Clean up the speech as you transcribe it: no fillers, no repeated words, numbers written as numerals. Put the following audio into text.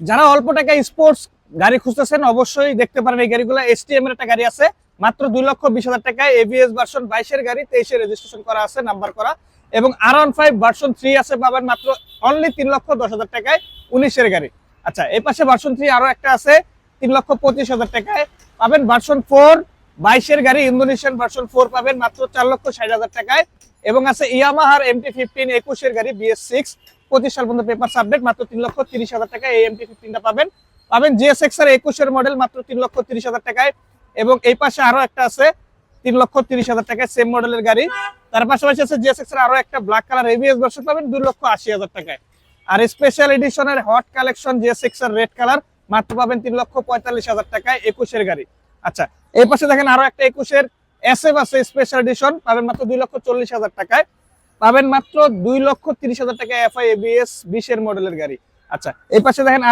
যারা অল্প টাকায় স্পোর্টস গাড়ি খুঁজতেছেন অবশ্যই দেখতে পারেন এই গাড়িগুলো। এসটিএম এর একটা গাড়ি আছে মাত্র 2,20,000 টাকায়, এবিএস ভার্সন 22 এর গাড়ি, 23 এ রেজিস্ট্রেশন করা আছে, নাম্বার করা। এবং R15 ভার্সন 3 আছে, পাবেন মাত্র অনলি 3,10,000 টাকায়, 19 এর গাড়ি। আচ্ছা, এই পাশে ভার্সন 3 আরো একটা আছে 3,25,000 টাকায়, পাবেন ভার্সন 4 22 এর গাড়ি, ইন্দোনেশিয়ান ভার্সন 4 পাবেন মাত্র 4,60,000 টাকায়। এবং আছে ইয়ামাহার MT-15 21 এর গাড়ি, BS6, 25 সাল পর্যন্ত পেপার আপডেট, মাত্র 3,30,000 টাকায় এই MT-15টা পাবেন। পাবেন GSX এর 21 এর মডেল মাত্র 3,30,000 টাকায়। এবং এই পাশে আরো একটা আছে 3,30,000 টাকায়, সেম মডেলের গাড়ি। তার পাশাপাশি আছে GSX এর আরো একটা ব্ল্যাক কালার এবিএস ভার্সন পাবেন 2,80,000 টাকায়। আর স্পেশাল এডিশনের হট কালেকশন GSX এর রেড কালার মাত্র পাবেন 3,45,000 টাকায়, 21 এর গাড়ি। আচ্ছা, এই পাশে দেখেন আরো একটা 21 এর SF আছে স্পেশাল এডিশন, পাবেন মাত্র 2,40,000 টাকায়। পাবেন মাত্র 2,30,000 টাকায় FI ABS 20 এর মডেলের গাড়ি। আচ্ছা, এই পাশে দেখেন